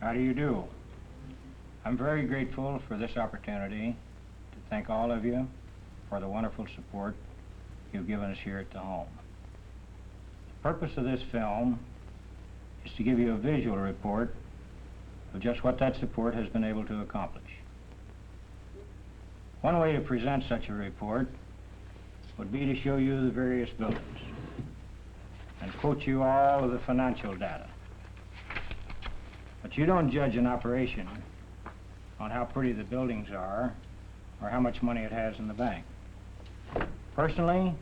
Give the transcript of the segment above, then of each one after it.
How do you do? I'm very grateful for this opportunity to thank all of you for the wonderful support you've given us here at the home. The purpose of this film is to give you a visual report of just what that support has been able to accomplish. One way to present such a report would be to show you the various buildings and quote you all of the financial data. But you don't judge an operation on how pretty the buildings are or how much money it has in the bank. Personally,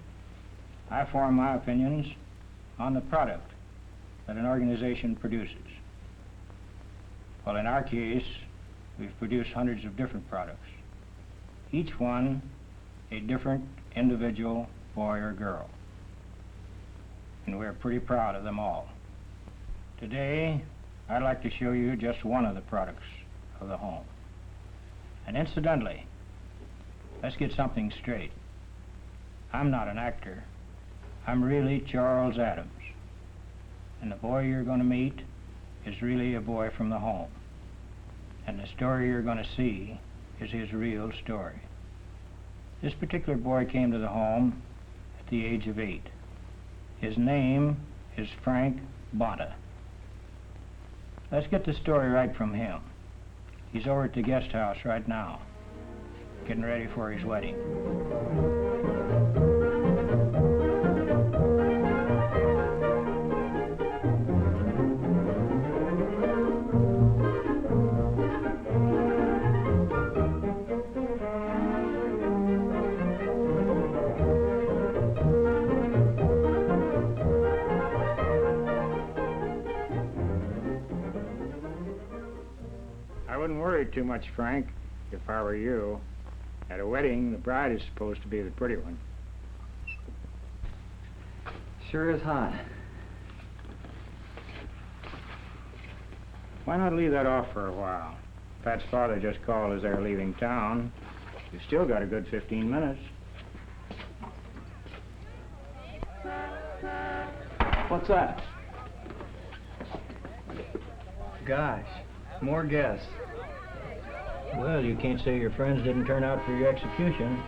I form my opinions on the product that an organization produces. Well, in our case, we've produced hundreds of different products, each one a different individual boy or girl. And we're pretty proud of them all. Today, I'd like to show you just one of the products of the home. And incidentally, let's get something straight. I'm not an actor. I'm really Charles Adams. And the boy you're going to meet is really a boy from the home. And the story you're going to see is his real story. This particular boy came to the home at the age of 8. His name is Frank Bonta. Let's get the story right from him. He's over at the guest house right now, getting ready for his wedding. I wouldn't worry too much, Frank, if I were you. At a wedding, the bride is supposed to be the pretty one. Sure is hot. Why not leave that off for a while? Pat's father just called as they're leaving town. You've still got a good 15 minutes. What's that? Gosh, more guests. Well, you can't say your friends didn't turn out for your execution.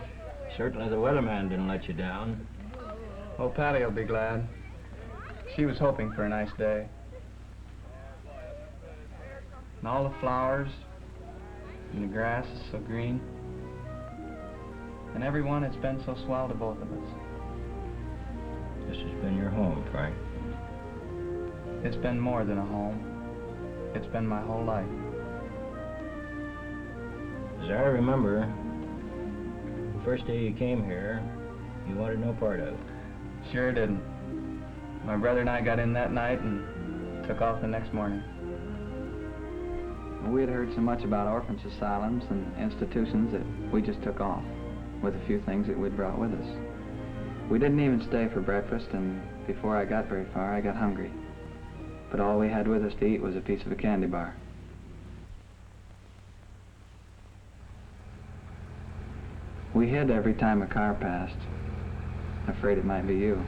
Certainly the weatherman didn't let you down. Oh, Patty will be glad. She was hoping for a nice day. And all the flowers, and the grass is so green. And everyone has been so swell to both of us. This has been your home, Frank. It's been more than a home. It's been my whole life. As I remember, the first day you came here, you wanted no part of it. Sure didn't. My brother and I got in that night and took off the next morning. We had heard so much about orphans' asylums and institutions that we just took off with a few things that we'd brought with us. We didn't even stay for breakfast, and before I got very far, I got hungry. But all we had with us to eat was a piece of a candy bar. We hid every time a car passed, afraid it might be you.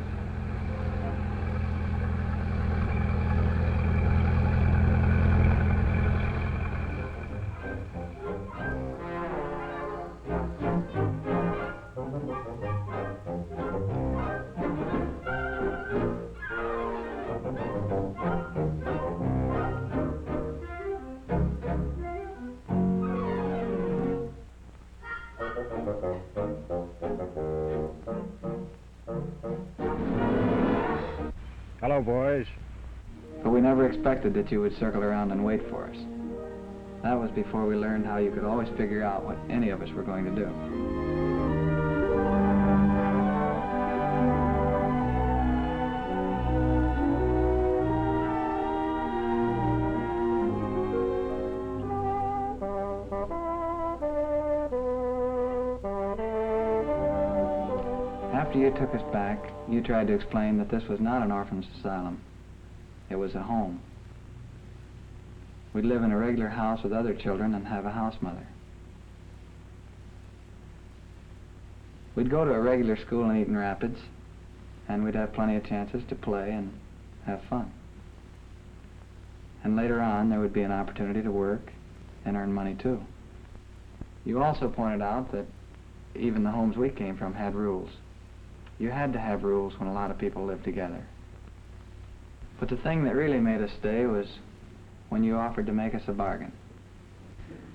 Hello, boys. But we never expected that you would circle around and wait for us. That was before we learned how you could always figure out what any of us were going to do. After you took us back, you tried to explain that this was not an orphan's asylum. It was a home. We'd live in a regular house with other children and have a house mother. We'd go to a regular school in Eaton Rapids, and we'd have plenty of chances to play and have fun. And And later on, there would be an opportunity to work and earn money too. You also pointed out that even the homes we came from had rules. You had to have rules when a lot of people lived together. But the thing that really made us stay was when you offered to make us a bargain.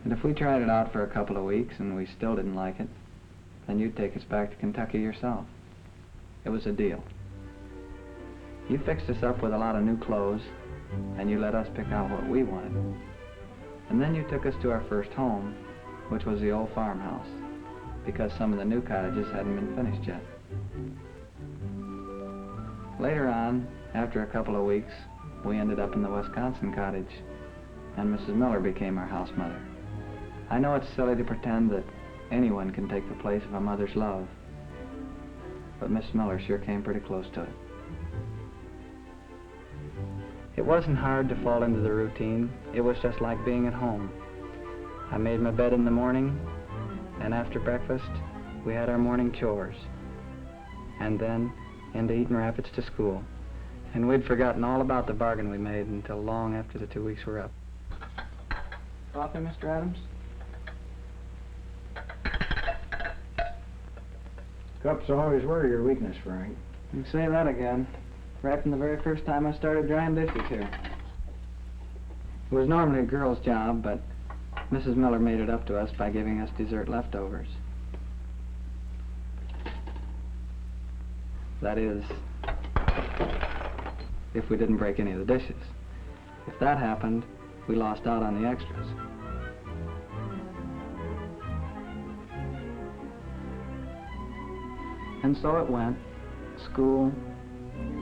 And if we tried it out for a couple of weeks and we still didn't like it, then you'd take us back to Kentucky yourself. It was a deal. You fixed us up with a lot of new clothes, and you let us pick out what we wanted. And then you took us to our first home, which was the old farmhouse, because some of the new cottages hadn't been finished yet. Later on, after a couple of weeks, we ended up in the Wisconsin cottage, and Mrs. Miller became our house mother. I know it's silly to pretend that anyone can take the place of a mother's love, but Miss Miller sure came pretty close to it. It wasn't hard to fall into the routine. It was just like being at home. I made my bed in the morning, and after breakfast, we had our morning chores. And then into Eaton Rapids to school. And we'd forgotten all about the bargain we made until long after the 2 weeks were up. Coffee, Mr. Adams? Cups always were your weakness, Frank. You say that again. Right from the very first time I started drying dishes here. It was normally a girl's job, but Mrs. Miller made it up to us by giving us dessert leftovers. That is, if we didn't break any of the dishes. If that happened, we lost out on the extras. And so it went. School,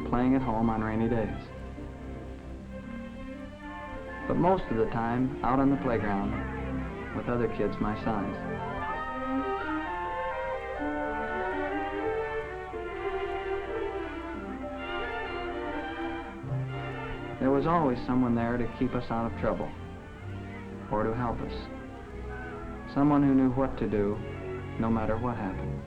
playing at home on rainy days. But most of the time, out on the playground with other kids my size. There was always someone there to keep us out of trouble, or to help us. Someone who knew what to do, no matter what happened.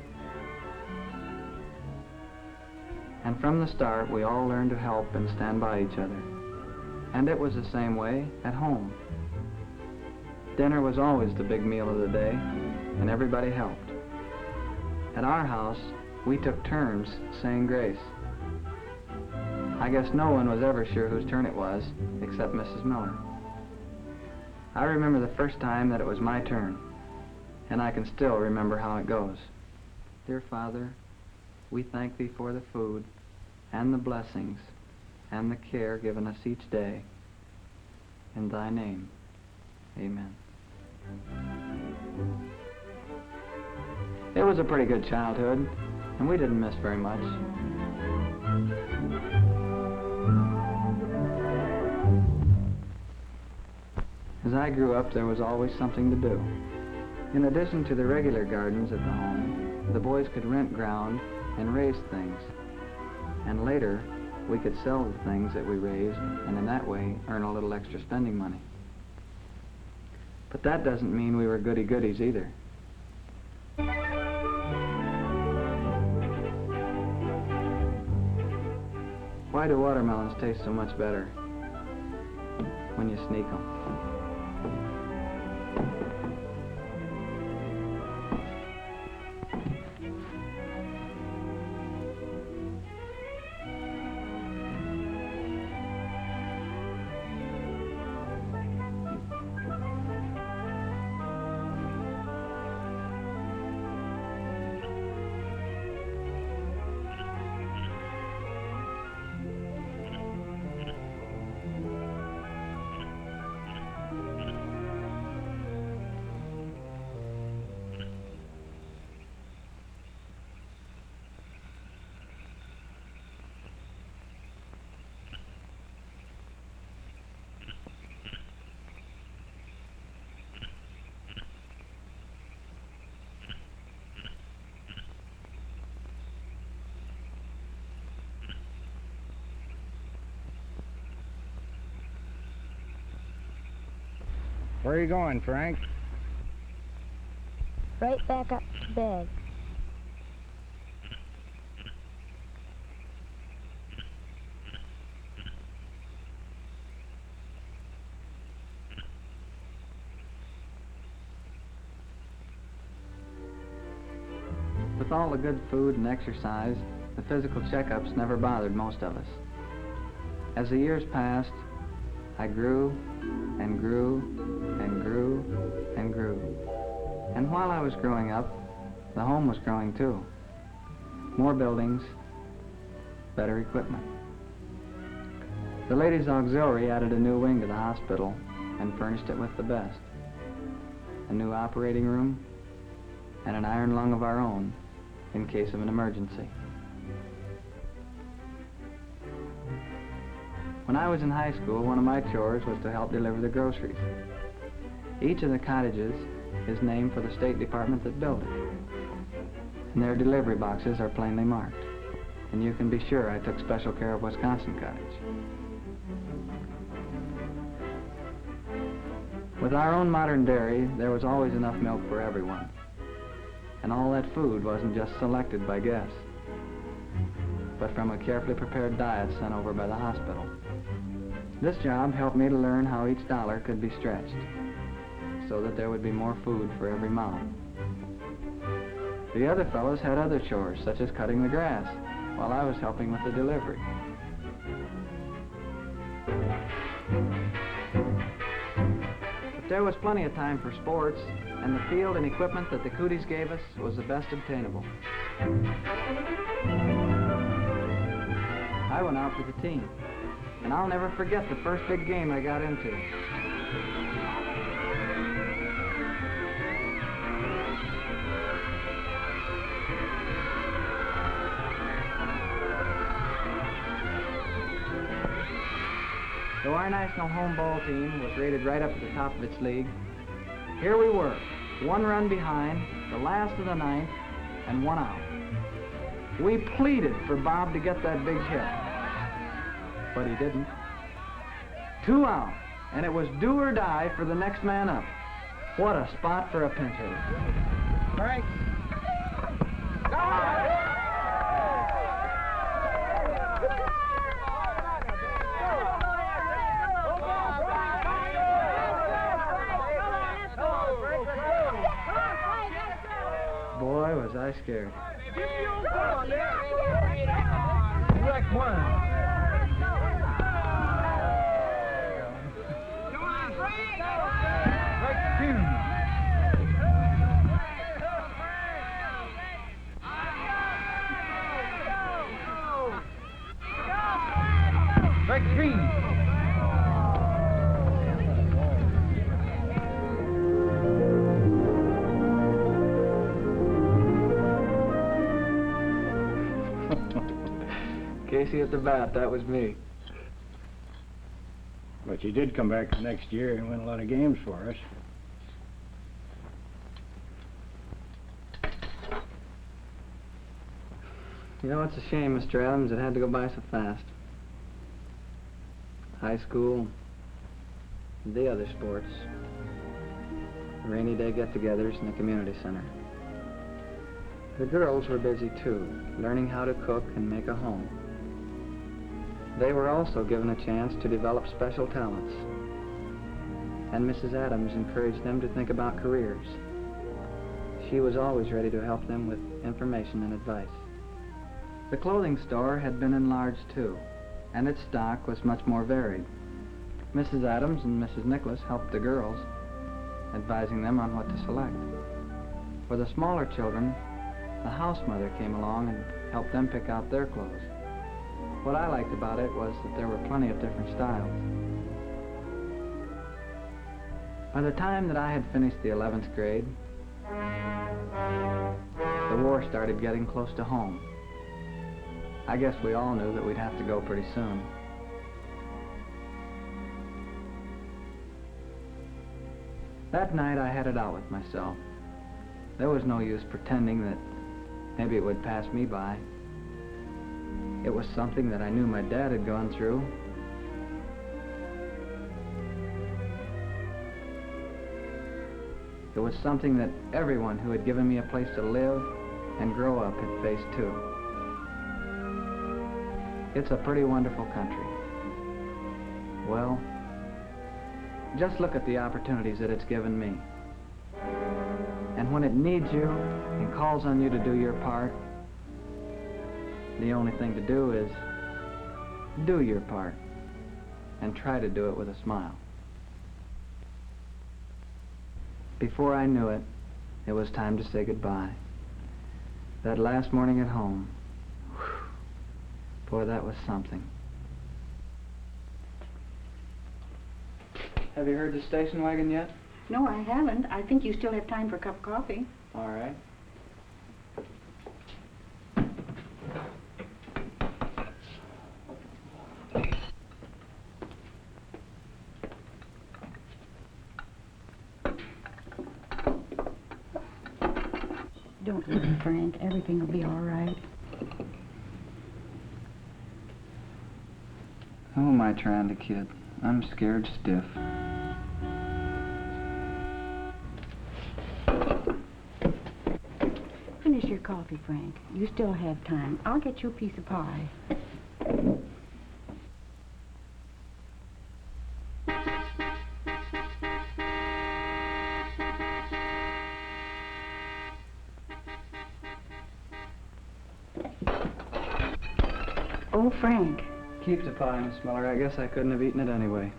And from the start, we all learned to help and stand by each other. And it was the same way at home. Dinner was always the big meal of the day, and everybody helped. At our house, we took turns saying grace. I guess no one was ever sure whose turn it was, except Mrs. Miller. I remember the first time that it was my turn, and I can still remember how it goes. Dear Father, we thank Thee for the food and the blessings and the care given us each day. In Thy name, amen. It was a pretty good childhood, and we didn't miss very much. As I grew up, there was always something to do. In addition to the regular gardens at the home, the boys could rent ground and raise things. And later, we could sell the things that we raised, and in that way, earn a little extra spending money. But that doesn't mean we were goody-goodies either. Why do watermelons taste so much better when you sneak them? Where are you going, Frank? Right back up to bed. With all the good food and exercise, the physical checkups never bothered most of us. As the years passed, I grew and grew and grew and grew. And while I was growing up, the home was growing too. More buildings, better equipment. The ladies' auxiliary added a new wing to the hospital and furnished it with the best. A new operating room and an iron lung of our own in case of an emergency. When I was in high school, one of my chores was to help deliver the groceries. Each of the cottages is named for the State Department that built it, and their delivery boxes are plainly marked. And you can be sure I took special care of Wisconsin Cottage. With our own modern dairy, there was always enough milk for everyone. And all that food wasn't just selected by guests, but from a carefully prepared diet sent over by the hospital. This job helped me to learn how each dollar could be stretched, so that there would be more food for every mouth. The other fellows had other chores, such as cutting the grass, while I was helping with the delivery. But there was plenty of time for sports, and the field and equipment that the cooties gave us was the best obtainable. I went out with the team, and I'll never forget the first big game I got into. Though our national home ball team was rated right up at the top of its league, here we were, one run behind, the last of the ninth, and one out. We pleaded for Bob to get that big hit, but he didn't. 2 out, and it was do or die for the next man up. What a spot for a pinch hitter. Frank. Boy, was I scared. Direct one. Direct two. Direct three. Casey at the bat, that was me. But you did come back the next year and win a lot of games for us. You know, it's a shame, Mr. Adams, it had to go by so fast. High school, the other sports, rainy day get-togethers in the community center. The girls were busy too, learning how to cook and make a home. They were also given a chance to develop special talents, and Mrs. Adams encouraged them to think about careers. She was always ready to help them with information and advice. The clothing store had been enlarged too, and its stock was much more varied. Mrs. Adams and Mrs. Nicholas helped the girls, advising them on what to select. For the smaller children, the house mother came along and helped them pick out their clothes. What I liked about it was that there were plenty of different styles. By the time that I had finished the 11th grade, the war started getting close to home. I guess we all knew that we'd have to go pretty soon. That night I had it out with myself. There was no use pretending that maybe it would pass me by. It was something that I knew my dad had gone through. It was something that everyone who had given me a place to live and grow up had faced too. It's a pretty wonderful country. Well, just look at the opportunities that it's given me. And when it needs you, and calls on you to do your part, the only thing to do is do your part and try to do it with a smile. Before I knew it, it was time to say goodbye. That last morning at home, whew, boy, that was something. Have you heard the station wagon yet? No, I haven't. I think you still have time for a cup of coffee. All right. Don't worry, Frank. Everything will be all right. Who am I trying to kid? I'm scared stiff. Finish your coffee, Frank. You still have time. I'll get you a piece of pie. Oh, Frank. Keep the pie, Miss Miller. I guess I couldn't have eaten it anyway.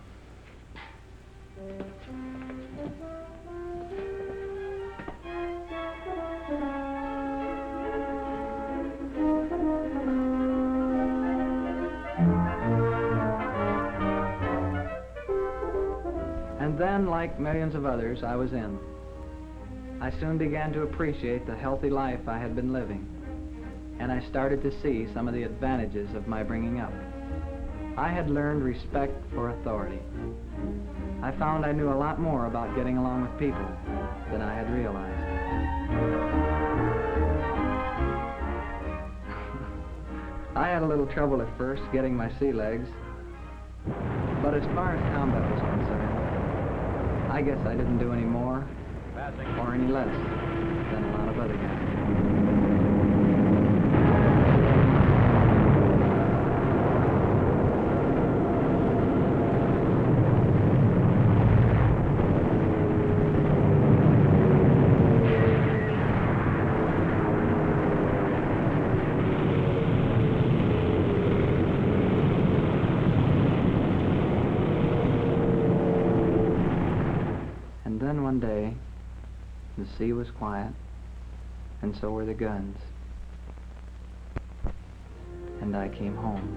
And then, like millions of others, I was in. I soon began to appreciate the healthy life I had been living, and I started to see some of the advantages of my bringing up. I had learned respect for authority. I found I knew a lot more about getting along with people than I had realized. I had a little trouble at first getting my sea legs, but as far as combat was concerned, I guess I didn't do any more or any less than a lot of other guys. And then one day, the sea was quiet, and so were the guns. And I came home.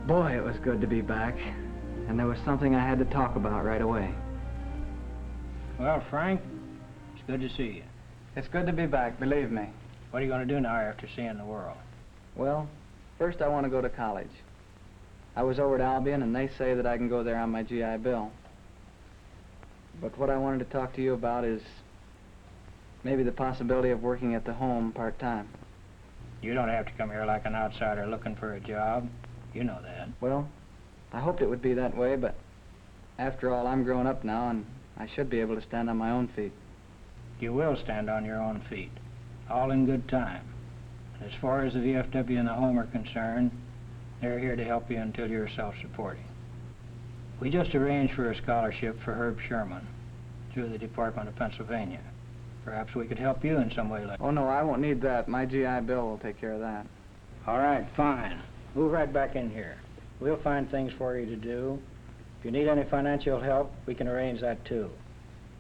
Boy, it was good to be back, and there was something I had to talk about right away. Well, Frank, it's good to see you. It's good to be back, believe me. What are you going to do now after seeing the world? Well, first I want to go to college. I was over at Albion, and they say that I can go there on my GI Bill. But what I wanted to talk to you about is maybe the possibility of working at the home part-time. You don't have to come here like an outsider looking for a job. You know that. Well, I hoped it would be that way, but after all, I'm grown up now, and I should be able to stand on my own feet. You will stand on your own feet, all in good time. As far as the VFW and the home are concerned, they're here to help you until you're self-supporting. We just arranged for a scholarship for Herb Sherman through the Department of Pennsylvania. Perhaps we could help you in some way like that. Oh, no, I won't need that. My GI Bill will take care of that. All right, fine. Move right back in here. We'll find things for you to do. If you need any financial help, we can arrange that too.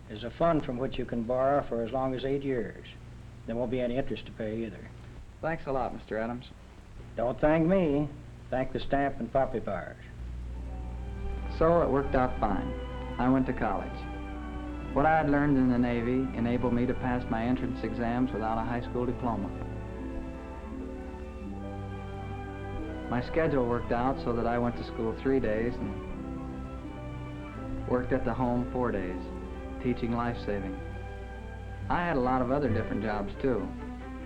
There's a fund from which you can borrow for as long as 8 years. There won't be any interest to pay either. Thanks a lot, Mr. Adams. Don't thank me. Thank the stamp and poppy bars. So it worked out fine. I went to college. What I had learned in the Navy enabled me to pass my entrance exams without a high school diploma. My schedule worked out so that I went to school 3 days and worked at the home 4 days, teaching life-saving. I had a lot of other different jobs, too.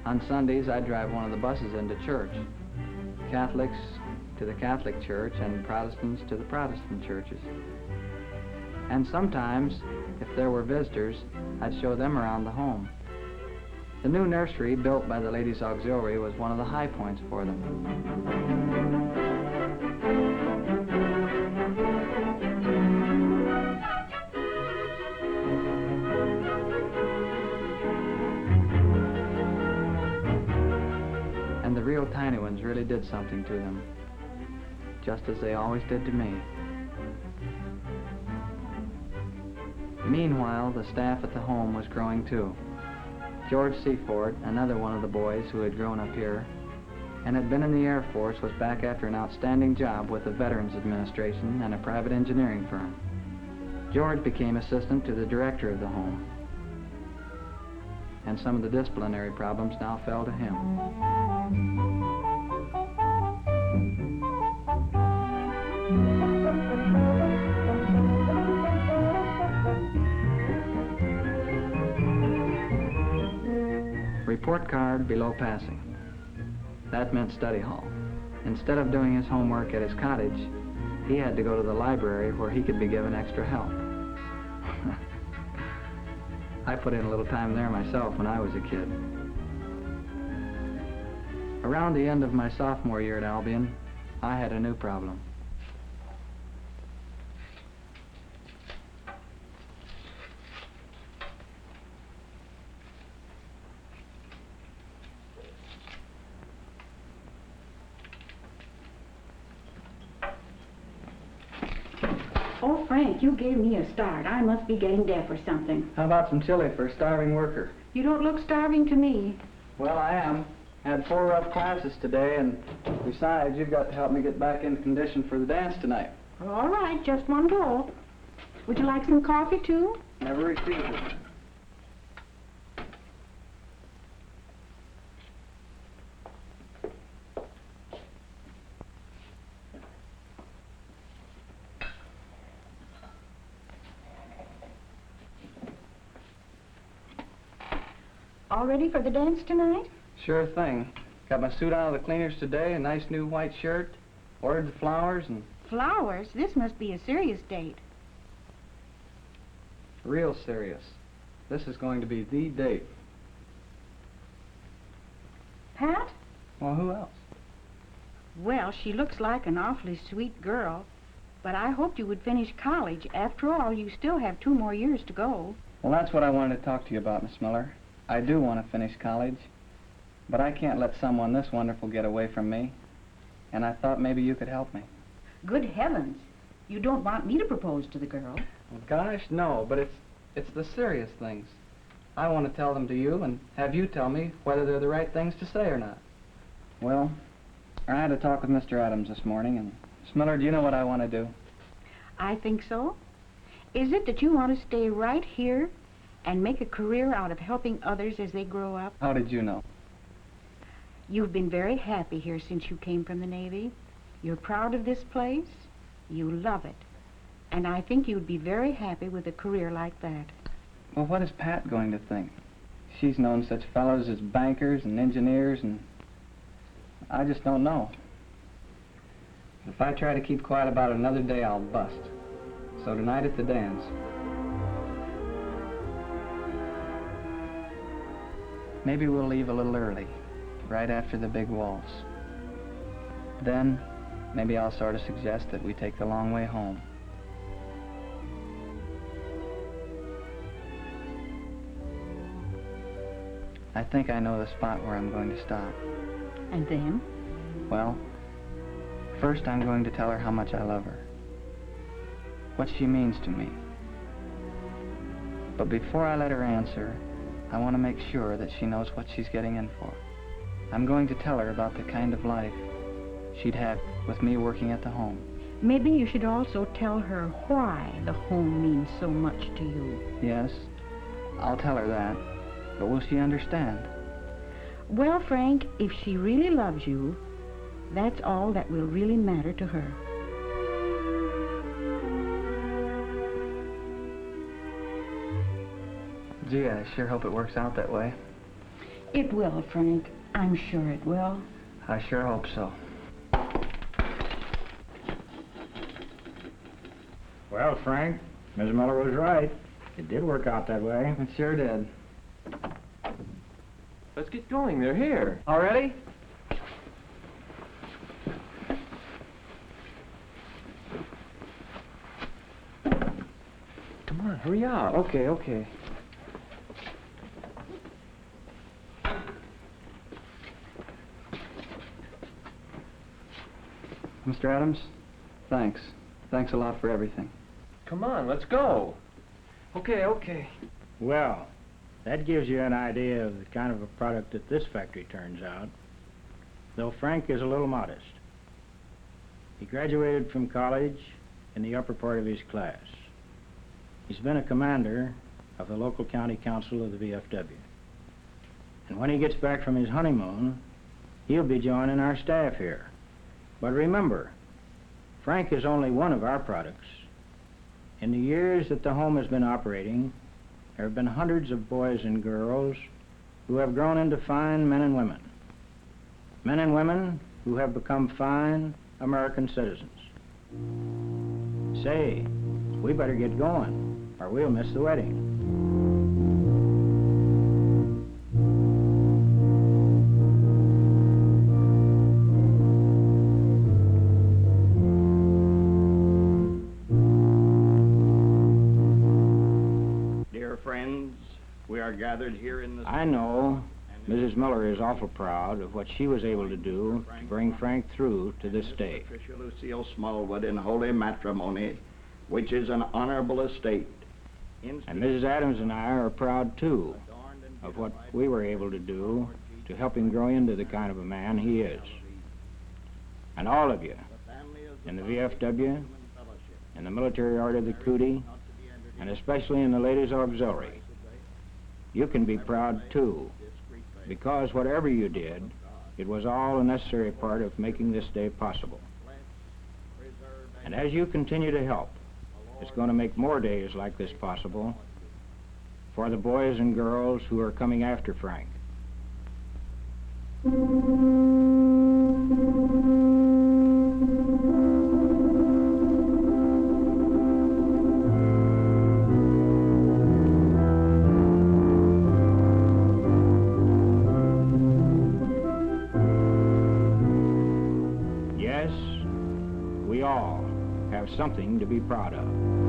On Sundays, I'd drive one of the buses into church. Catholics to the Catholic Church and Protestants to the Protestant churches. And sometimes, if there were visitors, I'd show them around the home. The new nursery built by the Ladies' Auxiliary was one of the high points for them. really did something to them, just as they always did to me. Meanwhile, the staff at the home was growing too. George Seaford, another one of the boys who had grown up here and had been in the Air Force, was back after an outstanding job with the Veterans Administration and a private engineering firm. George became assistant to the director of the home, and some of the disciplinary problems now fell to him. Report card below passing. That meant study hall. Instead of doing his homework at his cottage, he had to go to the library where he could be given extra help. I put in a little time there myself when I was a kid. Around the end of my sophomore year at Albion, I had a new problem. Oh, Frank, you gave me a start. I must be getting deaf or something. How about some chili for a starving worker? You don't look starving to me. Well, I am. Had 4 rough classes today, and besides, you've got to help me get back in condition for the dance tonight. All right, just one go. Would you like some coffee, too? Never received it. All ready for the dance tonight? Sure thing. Got my suit out of the cleaners today, a nice new white shirt, ordered the flowers, and Flowers? This must be a serious date. real serious. This is going to be the date. Pat? Well, who else? Well, she looks like an awfully sweet girl, but I hoped you would finish college. After all, you still have 2 more years to go. Well, that's what I wanted to talk to you about, Miss Miller. I do want to finish college, but I can't let someone this wonderful get away from me, and I thought maybe you could help me. Good heavens. You don't want me to propose to the girl? Well, gosh, no, but it's the serious things. I want to tell them to you and have you tell me whether they're the right things to say or not. Well, I had a talk with Mr. Adams this morning, and Miss Miller, do you know what I want to do? I think so. Is it that you want to stay right here and make a career out of helping others as they grow up? How did you know? You've been very happy here since you came from the Navy. You're proud of this place. You love it. And I think you'd be very happy with a career like that. Well, what is Pat going to think? She's known such fellows as bankers and engineers, and I just don't know. If I try to keep quiet about it another day, I'll bust. So tonight at the dance. Maybe we'll leave a little early, right after the big waltz. Then, maybe I'll sort of suggest that we take the long way home. I think I know the spot where I'm going to stop. And then? Well, first I'm going to tell her how much I love her, what she means to me. But before I let her answer, I want to make sure that she knows what she's getting in for. I'm going to tell her about the kind of life she'd have with me working at the home. Maybe you should also tell her why the home means so much to you. Yes, I'll tell her that, but will she understand? Well, Frank, if she really loves you, that's all that will really matter to her. Gee, I sure hope it works out that way. It will, Frank. I'm sure it will. I sure hope so. Well, Frank, Ms. Miller was right. It did work out that way. It sure did. Let's get going. They're here. Already? Come on, hurry up. Okay. Mr. Adams, thanks. Thanks a lot for everything. Come on, let's go. Okay. Well, that gives you an idea of the kind of a product that this factory turns out, though Frank is a little modest. He graduated from college in the upper part of his class. He's been a commander of the local county council of the VFW. And when he gets back from his honeymoon, he'll be joining our staff here. But remember, Frank is only one of our products. In the years that the home has been operating, there have been hundreds of boys and girls who have grown into fine men and women. Men and women who have become fine American citizens. Say, we better get going, or we'll miss the wedding. Dear friends, we are gathered here in the... I know Mrs. Miller is awful proud of what she was able to do to bring Frank through to this day. Patricia Lucille Smallwood in holy matrimony, which is an honorable estate. And Mrs. Adams and I are proud, too, of what we were able to do to help him grow into the kind of a man he is. And all of you, in the VFW, in the Military Order of the Cootie, and especially in the Ladies Auxiliary, you can be proud, too, because whatever you did, it was all a necessary part of making this day possible. And as you continue to help, it's going to make more days like this possible for the boys and girls who are coming after Frank. Yes, we all have something to be proud of.